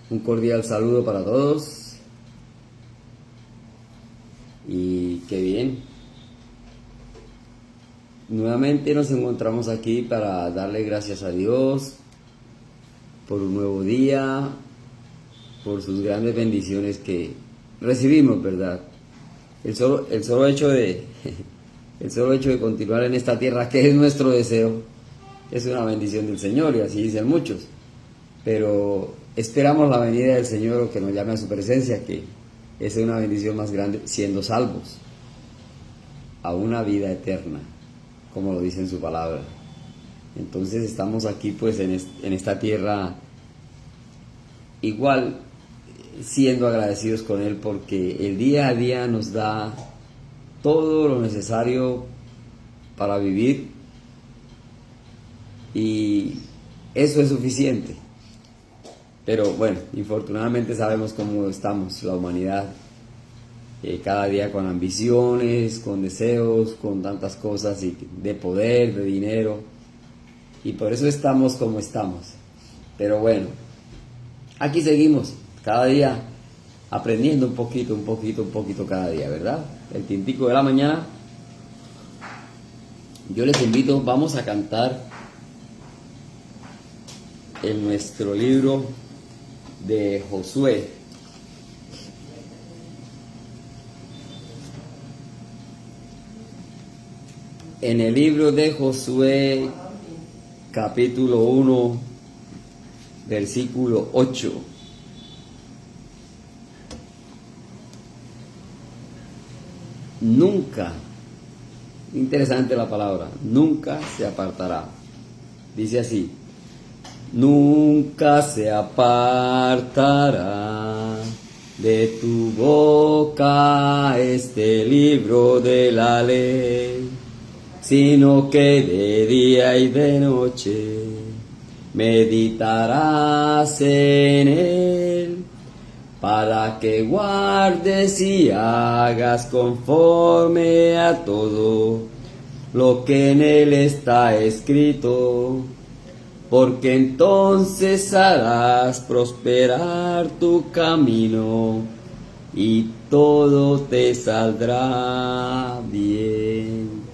Un cordial saludo para todos y qué bien. Nuevamente nos encontramos aquí para darle gracias a Dios por un nuevo día, por sus grandes bendiciones que recibimos, ¿verdad? El solo hecho de el solo hecho de continuar en esta tierra, que es nuestro deseo, es una bendición del Señor, y así dicen muchos. Pero esperamos la venida del Señor, o que nos llame a su presencia, que esa es una bendición más grande, siendo salvos a una vida eterna, como lo dice en su palabra. Entonces estamos aquí pues en esta tierra igual, siendo agradecidos con Él, porque el día a día nos da todo lo necesario para vivir, y eso es suficiente. Pero bueno, infortunadamente sabemos cómo estamos, la humanidad, cada día con ambiciones, con deseos, con tantas cosas, y de poder, de dinero, y por eso estamos como estamos. Pero bueno, aquí seguimos, cada día aprendiendo un poquito cada día, ¿verdad? El tintico de la mañana. Yo les invito, vamos a cantar en nuestro libro de Josué. En el libro de Josué, capítulo 1, versículo 8. Nunca, interesante la palabra, nunca se apartará. Dice así: nunca se apartará de tu boca este libro de la ley, sino que de día y de noche meditarás en él, para que guardes y hagas conforme a todo lo que en él está escrito, porque entonces harás prosperar tu camino y todo te saldrá bien.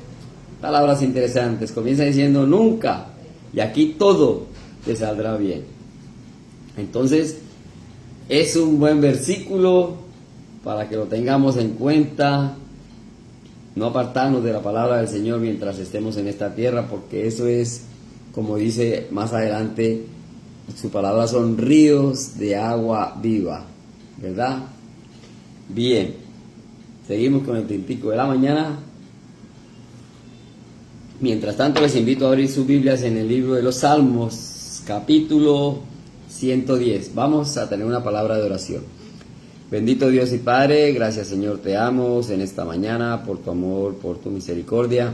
Palabras interesantes. Comienza diciendo nunca, y aquí todo te saldrá bien. Entonces es un buen versículo para que lo tengamos en cuenta, no apartarnos de la palabra del Señor mientras estemos en esta tierra, porque eso es, como dice más adelante, su palabra son ríos de agua viva, ¿verdad? Bien, seguimos con el tintico de la mañana. Mientras tanto, les invito a abrir sus Biblias en el libro de los Salmos, capítulo 110. Vamos a tener una palabra de oración. Bendito Dios y Padre, gracias Señor, te amo en esta mañana por tu amor, por tu misericordia.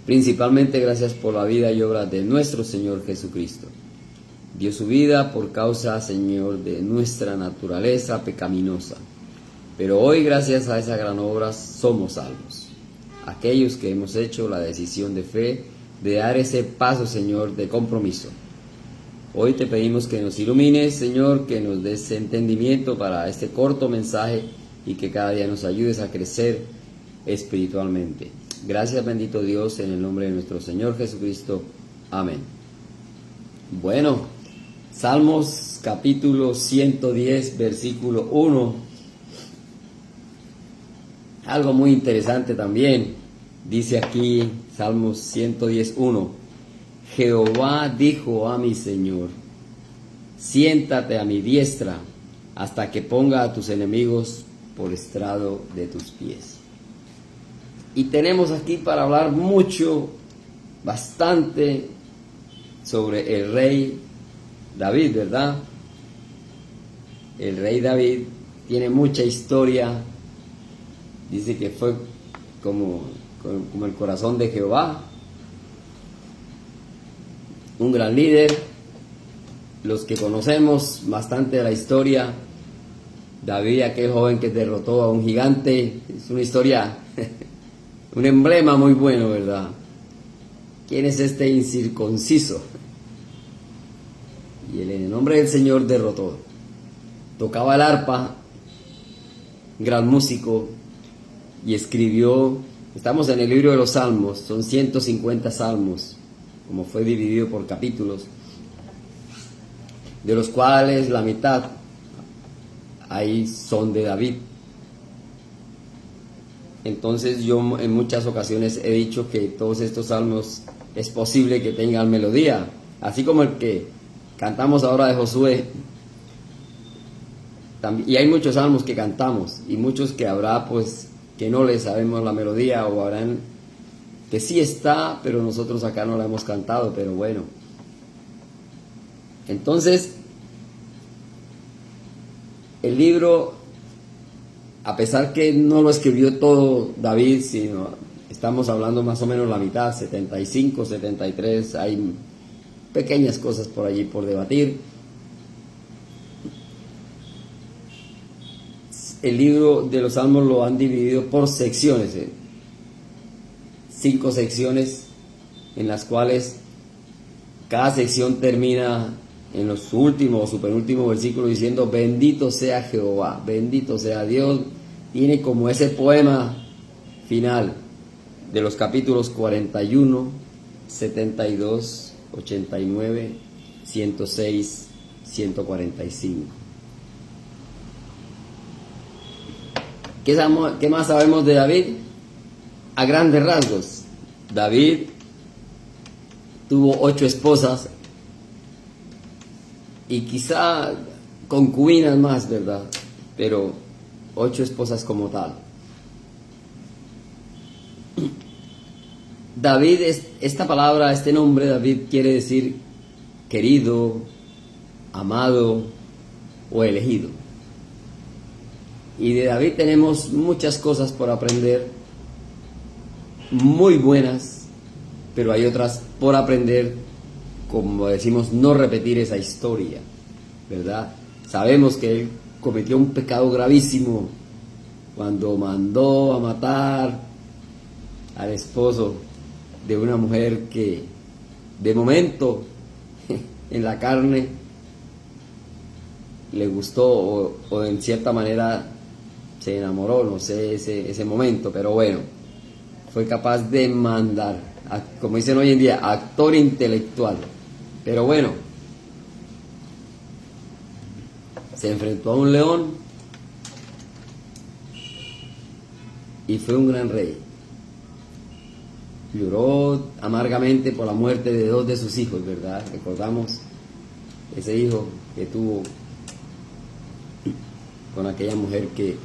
Principalmente gracias por la vida y obra de nuestro Señor Jesucristo. Dio su vida por causa, Señor, de nuestra naturaleza pecaminosa. Pero hoy, gracias a esa gran obra, somos salvos. Aquellos que hemos hecho la decisión de fe, de dar ese paso, Señor, de compromiso. Hoy te pedimos que nos ilumines, Señor, que nos des entendimiento para este corto mensaje, y que cada día nos ayudes a crecer espiritualmente. Gracias, bendito Dios, en el nombre de nuestro Señor Jesucristo. Amén. Bueno, Salmos capítulo 110, versículo 1. Algo muy interesante también. Dice aquí, Salmos 110, 1. Jehová dijo a mi Señor: siéntate a mi diestra, hasta que ponga a tus enemigos por estrado de tus pies. Y tenemos aquí para hablar mucho, bastante, sobre el rey David, ¿verdad? El rey David tiene mucha historia. Dice que fue como el corazón de Jehová, un gran líder. Los que conocemos bastante de la historia, David, aquel joven que derrotó a un gigante, es una historia, un emblema muy bueno, ¿verdad? ¿Quién es este incircunciso? y él en el nombre del Señor derrotó. Tocaba el arpa, gran músico, y escribió, estamos en el libro de los Salmos, son 150 salmos, como fue dividido por capítulos, de los cuales la mitad ahí son de David. Entonces yo en muchas ocasiones he dicho que todos estos salmos es posible que tengan melodía, así como el que cantamos ahora de Josué. Y hay muchos salmos que cantamos y muchos que habrá pues que no le sabemos la melodía, o habrán que sí está, pero nosotros acá no la hemos cantado, pero bueno. Entonces, el libro, a pesar que no lo escribió todo David, sino estamos hablando más o menos la mitad, 75, 73, hay pequeñas cosas por allí por debatir. El libro de los Salmos lo han dividido por secciones, 5 secciones, en las cuales cada sección termina en los últimos o su penúltimo versículo diciendo: bendito sea Jehová, bendito sea Dios. Tiene como ese poema final de los capítulos 41, 72, 89, 106, 145. ¿Qué más sabemos de David? A grandes rasgos, David tuvo 8 esposas y quizá concubinas más, ¿verdad? Pero 8 esposas como tal. David, esta palabra, este nombre David quiere decir querido, amado o elegido. Y de David tenemos muchas cosas por aprender, muy buenas, pero hay otras por aprender, como decimos, no repetir esa historia, ¿verdad? Sabemos que él cometió un pecado gravísimo cuando mandó a matar al esposo de una mujer que de momento en la carne le gustó o en cierta manera se enamoró, no sé ese momento, pero bueno, fue capaz de mandar, como dicen hoy en día, actor intelectual. Pero bueno, se enfrentó a un león y fue un gran rey. Lloró amargamente por la muerte de 2 de sus hijos, ¿verdad? Recordamos ese hijo que tuvo con aquella mujer que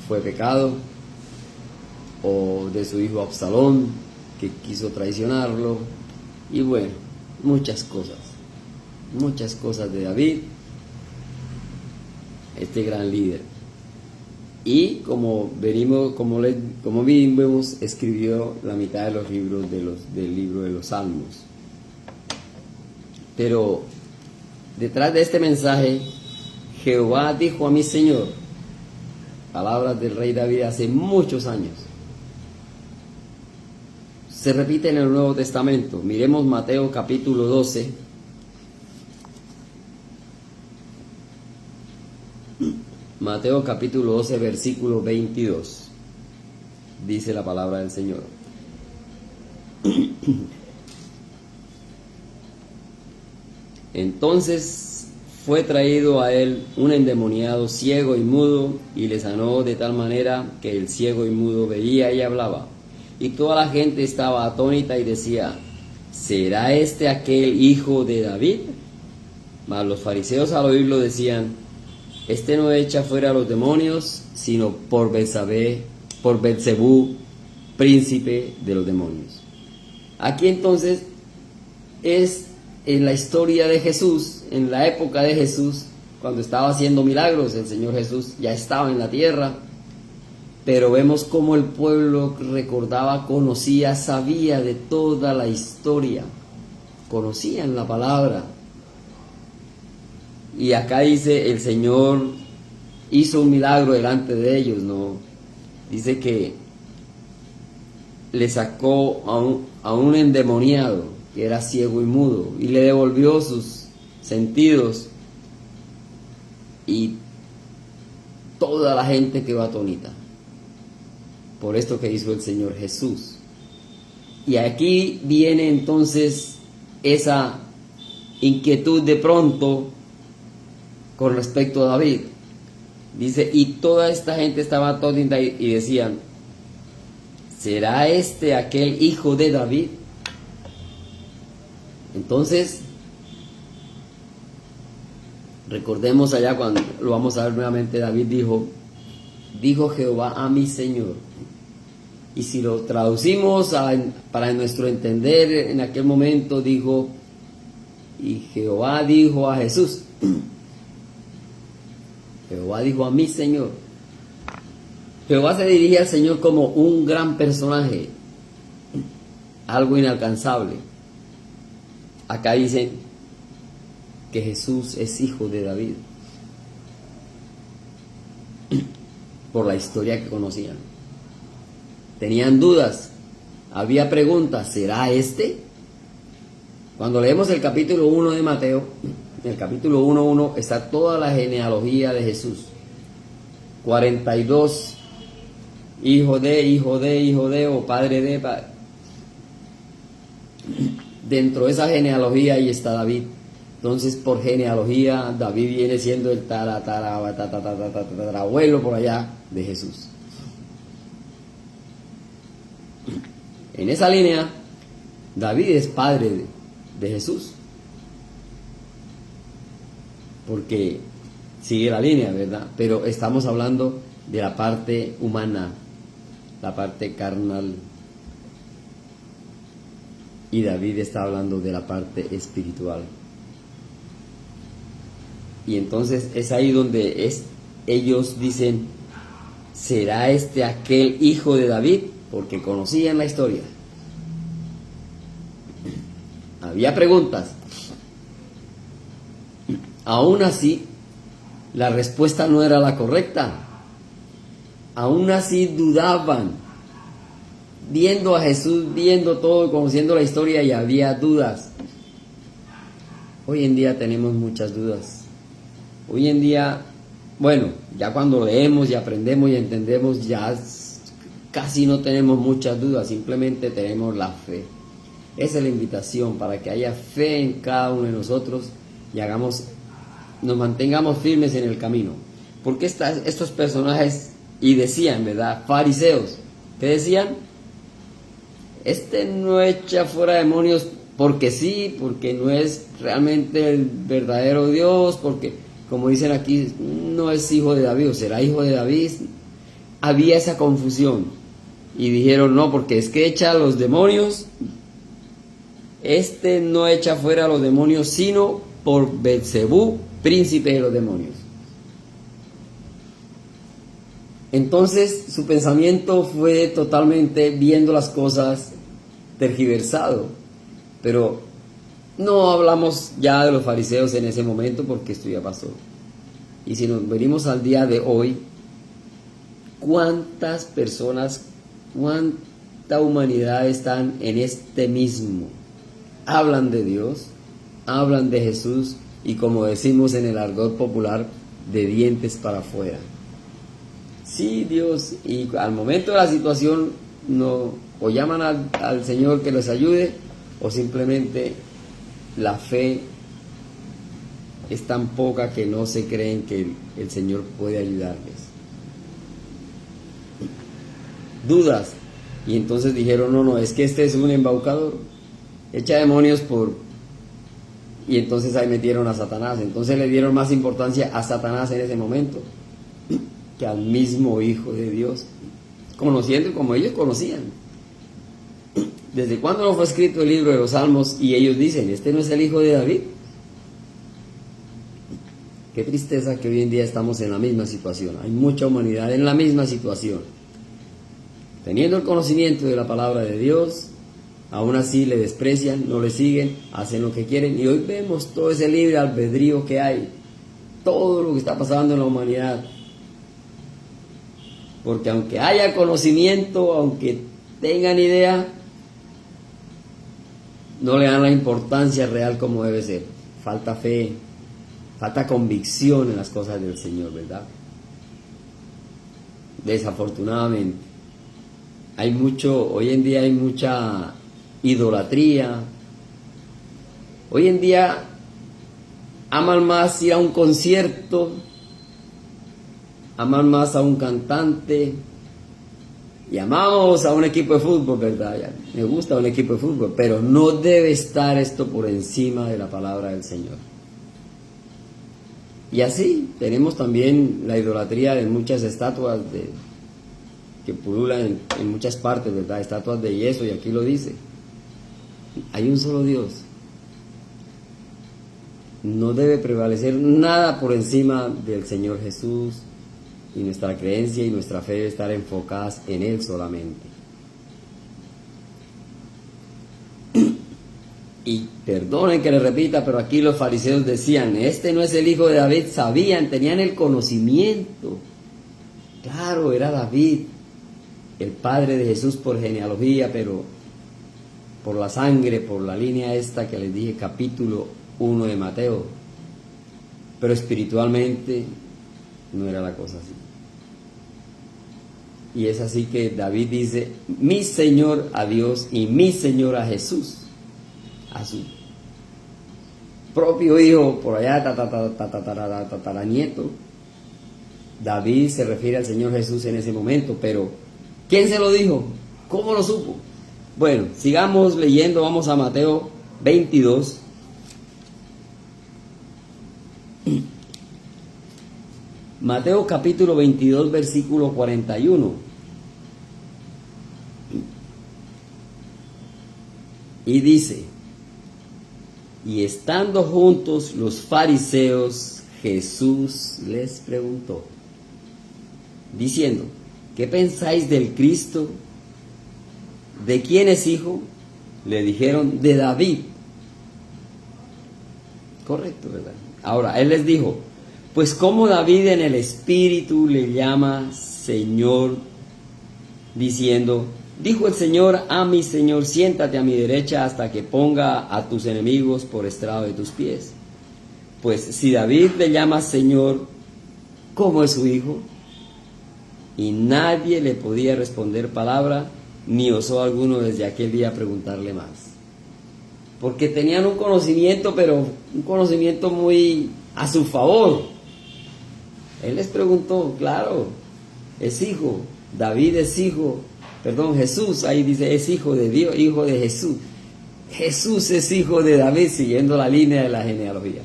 fue pecado, o de su hijo Absalón, que quiso traicionarlo, y bueno, muchas cosas de David, este gran líder. Y como vimos, escribió la mitad de los libros del libro de los Salmos. Pero detrás de este mensaje, Jehová dijo a mi Señor, palabras del rey David hace muchos años, se repite en el Nuevo Testamento. Miremos Mateo capítulo 12. Mateo capítulo 12, versículo 22. Dice la palabra del Señor. Entonces fue traído a él un endemoniado ciego y mudo, y le sanó de tal manera que el ciego y mudo veía y hablaba. Y toda la gente estaba atónita y decía: ¿será este aquel hijo de David? Mas los fariseos al oírlo decían: este no echa fuera a los demonios, sino por Belzebú, príncipe de los demonios. Aquí entonces es en la historia de Jesús, en la época de Jesús, cuando estaba haciendo milagros. El Señor Jesús ya estaba en la tierra, pero vemos cómo el pueblo recordaba, conocía, sabía de toda la historia, conocían la palabra. Y acá dice, el Señor hizo un milagro delante de ellos, ¿no? Dice que le sacó a un endemoniado que era ciego y mudo, y le devolvió sentidos, y toda la gente quedó atónita por esto que hizo el Señor Jesús. Y aquí viene entonces esa inquietud de pronto con respecto a David. Dice, y toda esta gente estaba atónita y decían, ¿será este aquel hijo de David? Entonces, recordemos allá cuando lo vamos a ver nuevamente, David dijo Jehová a mi Señor. Y si lo traducimos para nuestro entender, en aquel momento dijo, y Jehová dijo a Jesús, Jehová dijo a mi Señor. Jehová se dirige al Señor como un gran personaje, algo inalcanzable. Acá dicen que Jesús es hijo de David, por la historia que conocían. Tenían dudas, había preguntas, ¿será este? Cuando leemos el capítulo 1 de Mateo, en el capítulo 1:1 está toda la genealogía de Jesús. 42 hijo de, o padre de. Dentro de esa genealogía ahí está David. Entonces, por genealogía, David viene siendo el tatarabuelo por allá de Jesús. En esa línea, David es padre de Jesús, porque sigue la línea, ¿verdad? Pero estamos hablando de la parte humana, la parte carnal, y David está hablando de la parte espiritual. Y entonces es ahí donde ellos dicen, ¿será este aquel hijo de David? Porque conocían la historia. Había preguntas. Aún así, la respuesta no era la correcta. Aún así dudaban. Viendo a Jesús, viendo todo, conociendo la historia, y había dudas. Hoy en día tenemos muchas dudas. Hoy en día, bueno, ya cuando leemos y aprendemos y entendemos, ya casi no tenemos muchas dudas, simplemente tenemos la fe. Esa es la invitación, para que haya fe en cada uno de nosotros y nos mantengamos firmes en el camino. Porque estos personajes, y decían, ¿verdad? Fariseos, ¿qué decían? Este no echa fuera demonios porque sí, porque no es realmente el verdadero Dios, porque, como dicen aquí, no es hijo de David, o será hijo de David. Había esa confusión. Y dijeron, no, porque es que echa a los demonios. Este no echa fuera a los demonios, sino por Beelzebú, príncipe de los demonios. Entonces su pensamiento fue totalmente viendo las cosas tergiversado. Pero no hablamos ya de los fariseos en ese momento, porque esto ya pasó. Y si nos venimos al día de hoy, ¿cuántas personas, cuánta humanidad están en este mismo? Hablan de Dios, hablan de Jesús, y como decimos en el argot popular, de dientes para afuera. Sí, Dios, y al momento de la situación no, o llaman al Señor que les ayude, o simplemente la fe es tan poca que no se creen que el Señor puede ayudarles. Dudas. Y entonces dijeron, no, es que este es un embaucador, echa demonios y entonces ahí metieron a Satanás. Entonces le dieron más importancia a Satanás en ese momento que al mismo Hijo de Dios, conociendo como ellos conocían. ¿Desde cuándo no fue escrito el libro de los Salmos? Y ellos dicen, ¿este no es el Hijo de David? Qué tristeza que hoy en día estamos en la misma situación. Hay mucha humanidad en la misma situación, teniendo el conocimiento de la palabra de Dios, aún así le desprecian, no le siguen, hacen lo que quieren. Y hoy vemos todo ese libre albedrío que hay, todo lo que está pasando en la humanidad. Porque aunque haya conocimiento, aunque tengan idea, no le dan la importancia real como debe ser. falta fe, falta convicción en las cosas del Señor, ¿verdad? Desafortunadamente, hoy en día hay mucha idolatría. Hoy en día aman más ir a un concierto, aman más a un cantante, y amamos a un equipo de fútbol, ¿verdad? Me gusta un equipo de fútbol, pero no debe estar esto por encima de la palabra del Señor. Y así tenemos también la idolatría de muchas estatuas que pululan en muchas partes, ¿verdad? Estatuas de yeso, y aquí lo dice. Hay un solo Dios. No debe prevalecer nada por encima del Señor Jesús, y nuestra creencia y nuestra fe debe estar enfocadas en Él solamente. Y perdonen que le repita, pero aquí los fariseos decían, este no es el hijo de David. Sabían, tenían el conocimiento. Claro, era David, el padre de Jesús por genealogía, pero por la sangre, por la línea esta que les dije, capítulo 1 de Mateo. Pero espiritualmente no era la cosa así. Y es así que David dice, mi Señor a Dios y mi Señor a Jesús, a su propio hijo, por allá, tataranieto. David se refiere al Señor Jesús en ese momento, pero ¿quién se lo dijo? ¿Cómo lo supo? Bueno, sigamos leyendo, vamos a Mateo 22. Mateo capítulo 22, versículo 41. Y dice, y estando juntos los fariseos, Jesús les preguntó, diciendo, ¿qué pensáis del Cristo? ¿De quién es hijo? Le dijeron, de David. Correcto, ¿verdad? Ahora, él les dijo, pues como David en el Espíritu le llama Señor, diciendo, dijo el Señor a mi Señor, siéntate a mi derecha hasta que ponga a tus enemigos por estrado de tus pies. Pues si David le llama Señor, ¿cómo es su hijo? Y nadie le podía responder palabra, ni osó alguno desde aquel día preguntarle más. Porque tenían un conocimiento, pero un conocimiento muy a su favor. Él les preguntó, claro, es hijo, David es hijo, Jesús, ahí dice, es hijo de Dios, hijo de Jesús. Jesús es hijo de David, siguiendo la línea de la genealogía.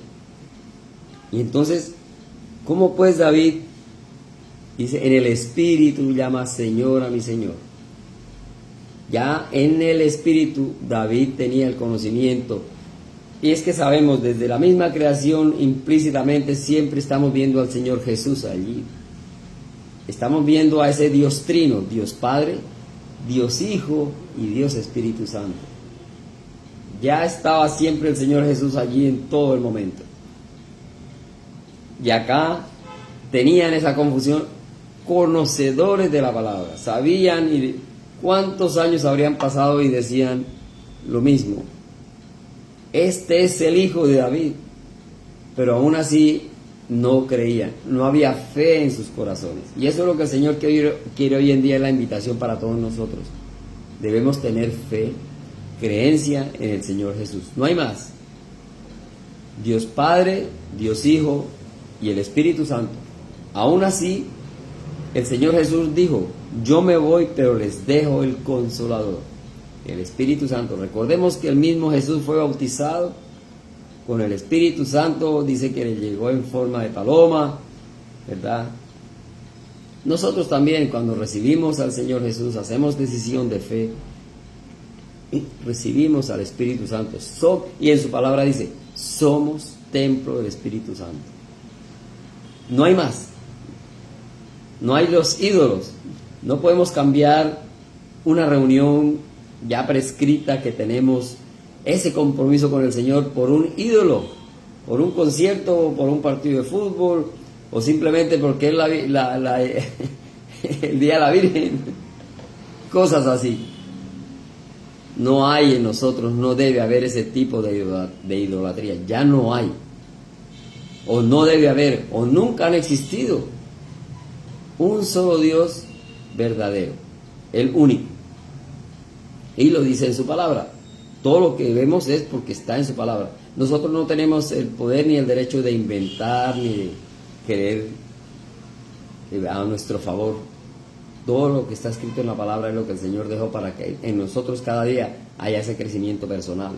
Y entonces, ¿cómo pues David? Dice, en el Espíritu llama Señor a mi Señor. Ya en el Espíritu David tenía el conocimiento. Y es que sabemos, desde la misma creación, implícitamente siempre estamos viendo al Señor Jesús allí. Estamos viendo a ese Dios trino, Dios Padre, Dios Hijo y Dios Espíritu Santo. Ya estaba siempre el Señor Jesús allí en todo el momento. Y acá tenían esa confusión, conocedores de la palabra, sabían y cuántos años habrían pasado y decían lo mismo. Este es el hijo de David, pero aún así no creían, no había fe en sus corazones. Y eso es lo que el Señor quiere hoy en día, es la invitación para todos nosotros. Debemos tener fe, creencia en el Señor Jesús, no hay más. Dios Padre, Dios Hijo y el Espíritu Santo. Aún así, el Señor Jesús dijo, yo me voy, pero les dejo el Consolador, el Espíritu Santo. Recordemos que el mismo Jesús fue bautizado con el Espíritu Santo, dice que le llegó en forma de paloma, ¿verdad? Nosotros también, cuando recibimos al Señor Jesús, hacemos decisión de fe, y recibimos al Espíritu Santo. Y en su palabra dice, somos templo del Espíritu Santo. No hay más. No hay los ídolos. No podemos cambiar una reunión ya prescrita que tenemos, ese compromiso con el Señor, por un ídolo, por un concierto, por un partido de fútbol, o simplemente porque es el Día de la Virgen, cosas así. no hay en nosotros, no debe haber ese tipo de idolatría, ya no hay, o no debe haber, o nunca han existido un solo Dios verdadero, el único, y lo dice en su palabra. Todo lo que vemos es porque está en su palabra. Nosotros no tenemos el poder ni el derecho de inventar ni de querer a nuestro favor. Todo lo que está escrito en la palabra es lo que el Señor dejó para que en nosotros cada día haya ese crecimiento personal.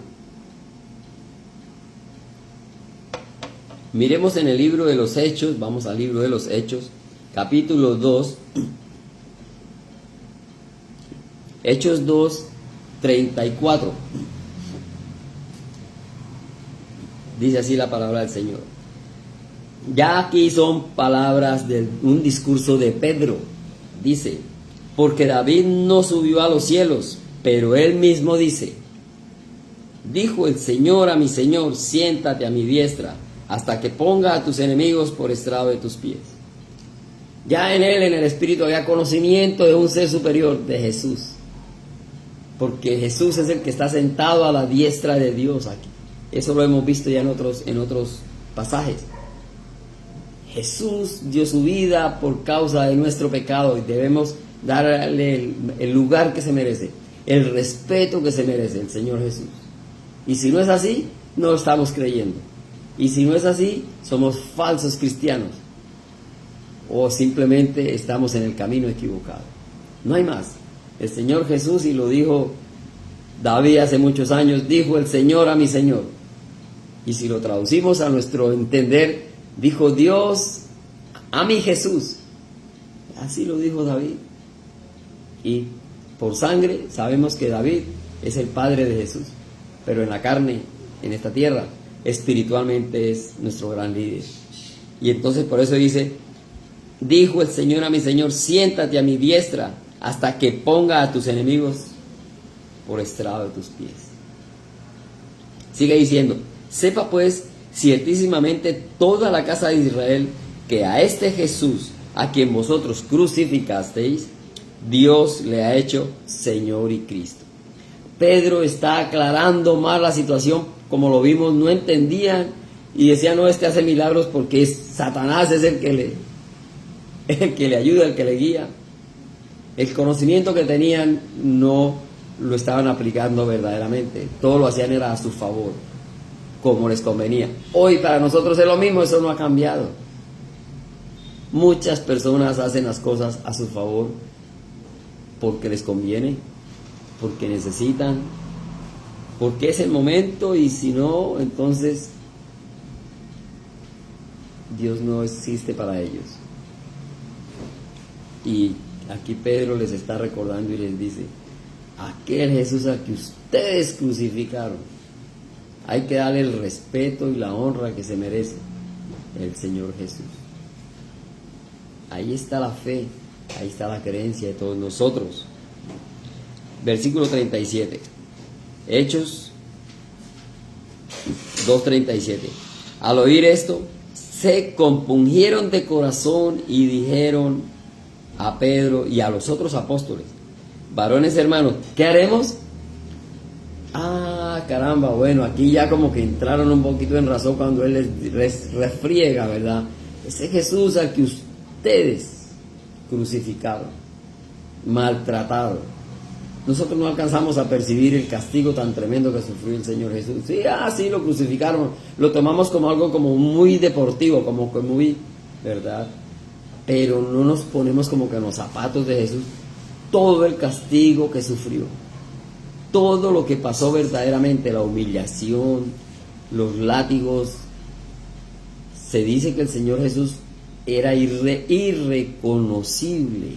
Miremos en el libro de los Hechos, vamos al libro de los Hechos, capítulo 2, Hechos 2, 34. Dice así la palabra del Señor. Ya aquí son palabras de un discurso de Pedro. Dice, porque David no subió a los cielos, pero él mismo dice, dijo el Señor a mi Señor, siéntate a mi diestra, hasta que ponga a tus enemigos por estrado de tus pies. Ya en él, en el Espíritu, había conocimiento de un ser superior, de Jesús. Porque Jesús es el que está sentado a la diestra de Dios aquí. Eso lo hemos visto ya en otros pasajes. Jesús dio su vida por causa de nuestro pecado y debemos darle el lugar que se merece, el respeto que se merece el Señor Jesús. Y si no es así, no estamos creyendo. Y si no es así, somos falsos cristianos. O simplemente estamos en el camino equivocado. No hay más. El Señor Jesús, y lo dijo David hace muchos años, dijo el Señor a mi Señor. Y si lo traducimos a nuestro entender, dijo Dios a mi Jesús. Así lo dijo David. Y por sangre sabemos que David es el padre de Jesús. Pero en la carne, en esta tierra, espiritualmente es nuestro gran líder. Y entonces por eso dice, dijo el Señor a mi Señor, siéntate a mi diestra hasta que ponga a tus enemigos por estrado de tus pies. Sigue diciendo, sepa pues ciertísimamente toda la casa de Israel que a este Jesús, a quien vosotros crucificasteis, Dios le ha hecho Señor y Cristo. Pedro está aclarando más la situación, como lo vimos, no entendían y decían, no, este hace milagros porque Satanás es el que le ayuda, el que le guía. El conocimiento que tenían no lo estaban aplicando verdaderamente, todo lo hacían era a su favor, como les convenía. Hoy para nosotros es lo mismo, eso no ha cambiado. Muchas personas hacen las cosas a su favor porque les conviene, porque necesitan, porque es el momento, y si no, entonces Dios no existe para ellos. Y aquí Pedro les está recordando y les dice, aquel Jesús al que ustedes crucificaron, hay que darle el respeto y la honra que se merece el Señor Jesús. Ahí está la fe, ahí está la creencia de todos nosotros. Versículo 37. Hechos 2:37. Al oír esto, se compungieron de corazón y dijeron a Pedro y a los otros apóstoles, varones hermanos, ¿qué haremos? Ah, caramba, bueno, aquí ya como que entraron un poquito en razón cuando él les refriega, ¿verdad? Ese Jesús al que ustedes crucificaron, maltratado. Nosotros no alcanzamos a percibir el castigo tan tremendo que sufrió el Señor Jesús. Sí, lo crucificaron, lo tomamos como algo como muy deportivo, como que muy, ¿verdad? Pero no nos ponemos como que en los zapatos de Jesús. Todo el castigo que sufrió, todo lo que pasó verdaderamente, la humillación, los látigos. Se dice que el Señor Jesús era irreconocible,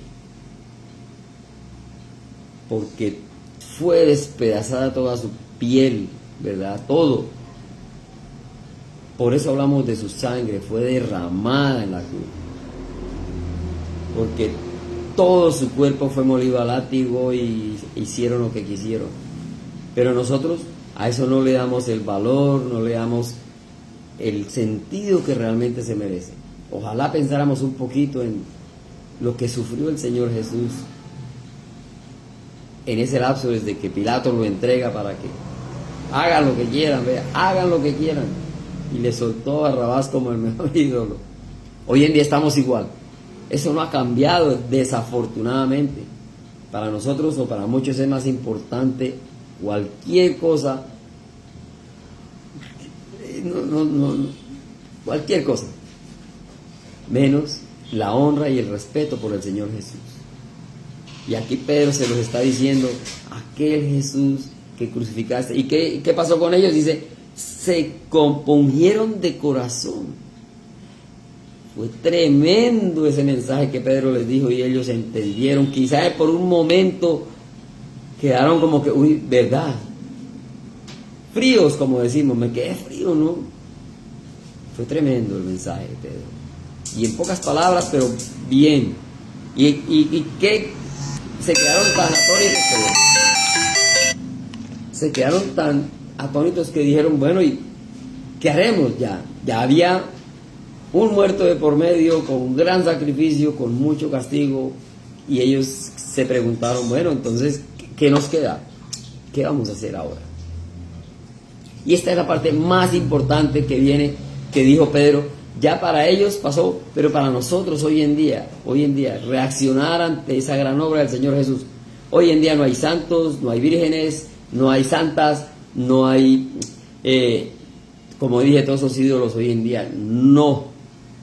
porque fue despedazada toda su piel, ¿verdad? Todo. Por eso hablamos de su sangre, fue derramada en la cruz. Porque todo su cuerpo fue molido a látigo y hicieron lo que quisieron. Pero nosotros a eso no le damos el valor, no le damos el sentido que realmente se merece. Ojalá pensáramos un poquito en lo que sufrió el Señor Jesús en ese lapso desde que Pilato lo entrega para que hagan lo que quieran, vea, hagan lo que quieran, y le soltó a Barrabás como el mejor ídolo. Hoy en día estamos igual. Eso no ha cambiado, desafortunadamente. Para nosotros o para muchos es más importante cualquier cosa, cualquier cosa, menos la honra y el respeto por el Señor Jesús. Y aquí Pedro se los está diciendo, aquel Jesús que crucificaste. ¿Y qué pasó con ellos? Dice, se compungieron de corazón. Fue tremendo ese mensaje que Pedro les dijo y ellos entendieron. Quizás por un momento quedaron como que, uy, ¿verdad? Fríos, como decimos, me quedé frío, ¿no? Fue tremendo el mensaje de Pedro. Y en pocas palabras, pero bien. ¿Y qué? Se quedaron tan atónitos, se quedaron tan atónitos que dijeron, bueno, ¿y qué haremos ya? Ya había un muerto de por medio, con un gran sacrificio, con mucho castigo, y ellos se preguntaron, bueno, entonces, ¿qué nos queda? ¿Qué vamos a hacer ahora? Y esta es la parte más importante que viene, que dijo Pedro. Ya para ellos pasó, pero para nosotros hoy en día, reaccionar ante esa gran obra del Señor Jesús. Hoy en día no hay santos, no hay vírgenes, no hay santas, no hay, como dije, todos esos ídolos hoy en día. No,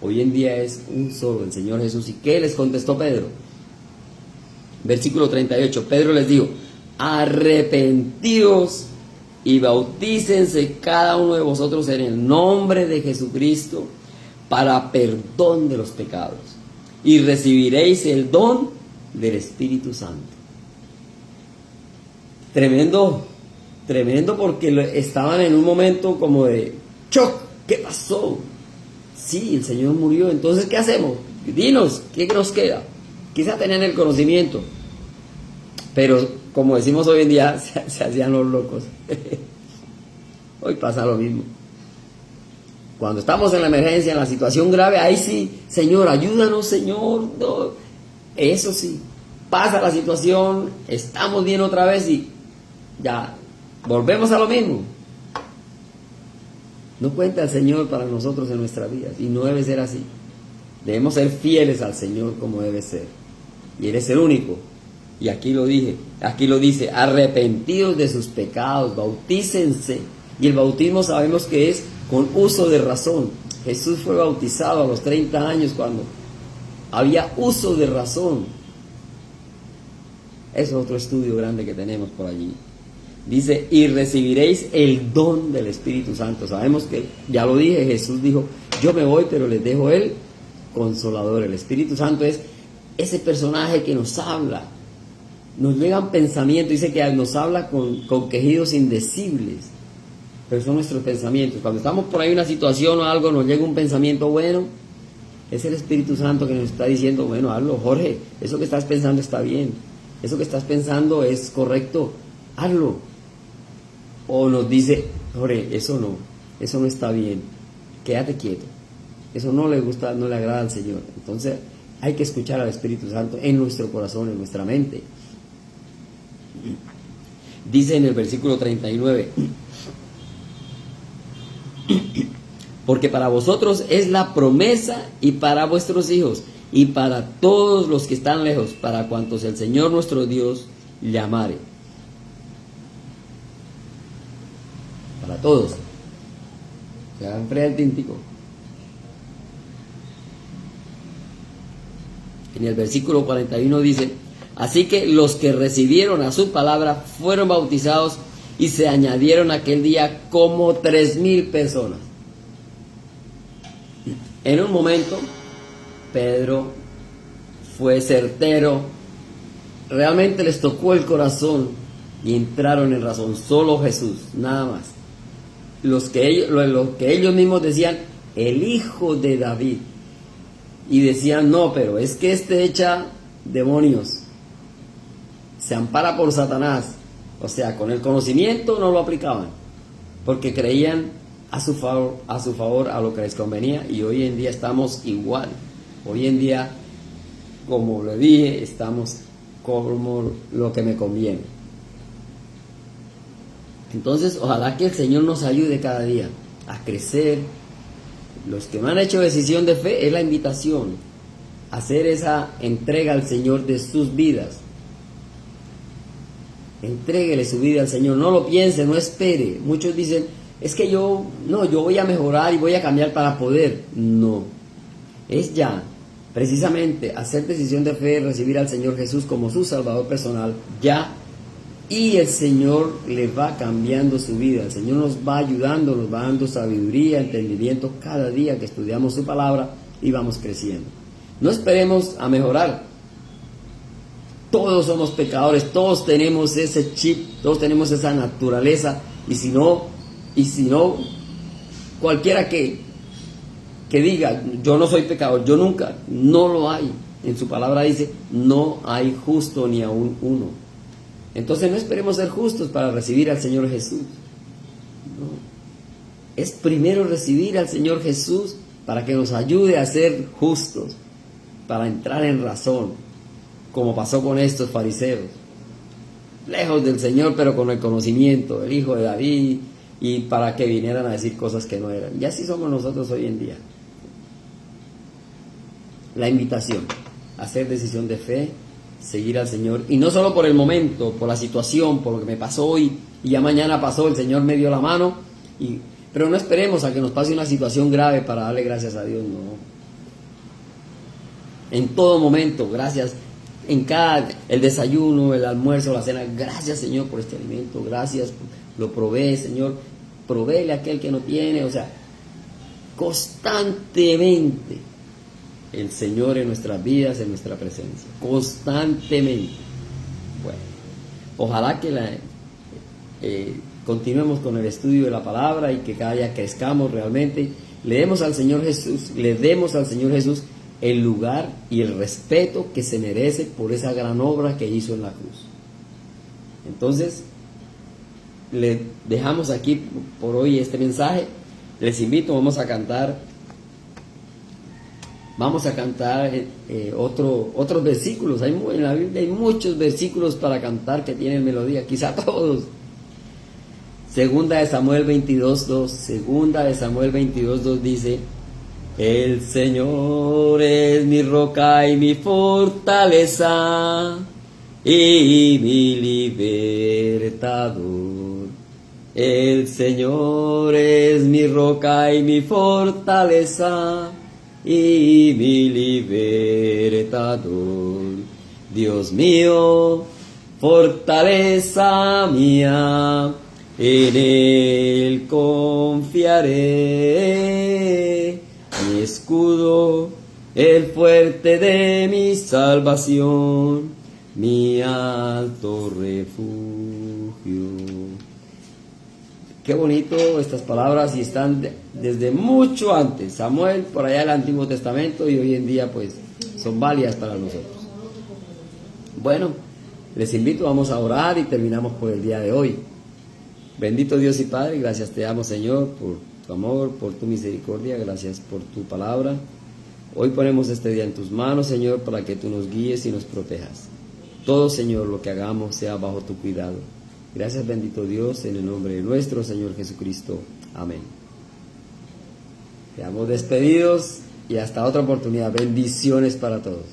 hoy en día es un solo, el Señor Jesús. ¿Y qué les contestó Pedro? Versículo 38, Pedro les dijo, arrepentidos y bautícense cada uno de vosotros en el nombre de Jesucristo para perdón de los pecados, y recibiréis el don del Espíritu Santo. Tremendo, tremendo, porque estaban en un momento como de shock. ¿Qué pasó? Sí, el Señor murió, entonces ¿qué hacemos? Dinos, ¿qué nos queda? Quizá tenían el conocimiento, pero como decimos hoy en día, se hacían los locos. Hoy pasa lo mismo. Cuando estamos en la emergencia, en la situación grave, ahí sí, Señor, ayúdanos, Señor. No. Eso sí, pasa la situación, estamos bien otra vez y ya volvemos a lo mismo. No cuenta el Señor para nosotros en nuestras vidas, y no debe ser así. Debemos ser fieles al Señor como debe ser. Y Él es el único. Y aquí lo dice, arrepentidos de sus pecados, bautícense. Y el bautismo sabemos que es con uso de razón. Jesús fue bautizado a los 30 años cuando había uso de razón. Es otro estudio grande que tenemos por allí. Dice, y recibiréis el don del Espíritu Santo. Sabemos que, ya lo dije, Jesús dijo, yo me voy, pero les dejo el Consolador. El Espíritu Santo es ese personaje que nos habla. Nos llegan pensamientos, dice que nos habla con quejidos indecibles. Pero son nuestros pensamientos. Cuando estamos por ahí en una situación o algo, nos llega un pensamiento bueno, es el Espíritu Santo que nos está diciendo, bueno, hazlo, Jorge, eso que estás pensando está bien, eso que estás pensando es correcto, hazlo. O nos dice, Jorge, eso no está bien, quédate quieto, eso no le gusta, no le agrada al Señor. Entonces hay que escuchar al Espíritu Santo en nuestro corazón, en nuestra mente. Dice en el versículo 39, porque para vosotros es la promesa y para vuestros hijos y para todos los que están lejos, para cuantos el Señor nuestro Dios llamare. Para todos. Se hagan frente, íntico. En el versículo 41 dice, así que los que recibieron a su palabra fueron bautizados y se añadieron aquel día como 3,000 personas. En un momento, Pedro fue certero, realmente les tocó el corazón y entraron en razón. Solo Jesús, nada más. Lo que ellos mismos decían, el Hijo de David. Y decían, no, pero es que este echa demonios, se ampara por Satanás. O sea, con el conocimiento no lo aplicaban, porque creían a su favor a lo que les convenía. Y hoy en día estamos igual. Hoy en día, como lo dije, estamos como lo que me conviene. Entonces, ojalá que el Señor nos ayude cada día a crecer. Los que no han hecho decisión de fe, es la invitación a hacer esa entrega al Señor de sus vidas. Entréguele su vida al Señor, no lo piense, no espere. Muchos dicen, es que yo voy a mejorar y voy a cambiar para poder. No, es ya, precisamente, hacer decisión de fe, recibir al Señor Jesús como su Salvador personal, ya. Y el Señor le va cambiando su vida, el Señor nos va ayudando, nos va dando sabiduría, entendimiento cada día que estudiamos su palabra y vamos creciendo. No esperemos a mejorar. Todos somos pecadores, todos tenemos ese chip, todos tenemos esa naturaleza, y si no, cualquiera que diga, yo no soy pecador, yo nunca, no lo hay. En su palabra dice, no hay justo ni aún uno. Entonces no esperemos ser justos para recibir al Señor Jesús. No. Es primero recibir al Señor Jesús para que nos ayude a ser justos, para entrar en razón, como pasó con estos fariseos. Lejos del Señor, pero con el conocimiento, el hijo de David, y para que vinieran a decir cosas que no eran. Y así somos nosotros hoy en día. La invitación, hacer decisión de fe, seguir al Señor, y no solo por el momento, por la situación, por lo que me pasó hoy, y ya mañana pasó, el Señor me dio la mano, pero no esperemos a que nos pase una situación grave para darle gracias a Dios, no. En todo momento, gracias, en el desayuno, el almuerzo, la cena, gracias Señor por este alimento, gracias, lo provee Señor, provéele a aquel que no tiene, o sea, constantemente el Señor en nuestras vidas, en nuestra presencia, constantemente. Bueno, ojalá que continuemos con el estudio de la palabra y que cada día crezcamos realmente, le demos al Señor Jesús el lugar y el respeto que se merece por esa gran obra que hizo en la cruz. Entonces, le dejamos aquí por hoy este mensaje. Les invito, vamos a cantar otros versículos. En la Biblia hay muchos versículos para cantar que tienen melodía, quizá todos. Segunda de Samuel 22:2 dice: el Señor es mi roca y mi fortaleza y mi libertador. El Señor es mi roca y mi fortaleza y mi libertador. Dios mío, fortaleza mía, en Él confiaré. Mi escudo, el fuerte de mi salvación, mi alto refugio. Qué bonito estas palabras, y están desde mucho antes, Samuel, por allá del Antiguo Testamento, y hoy en día pues son válidas para nosotros. Bueno, les invito, vamos a orar y terminamos por el día de hoy. Bendito Dios y Padre, gracias te damos Señor por tu amor, por tu misericordia, gracias por tu palabra. Hoy ponemos este día en tus manos, Señor, para que tú nos guíes y nos protejas. Todo, Señor, lo que hagamos sea bajo tu cuidado. Gracias, bendito Dios, en el nombre de nuestro Señor Jesucristo. Amén. Quedamos despedidos y hasta otra oportunidad. Bendiciones para todos.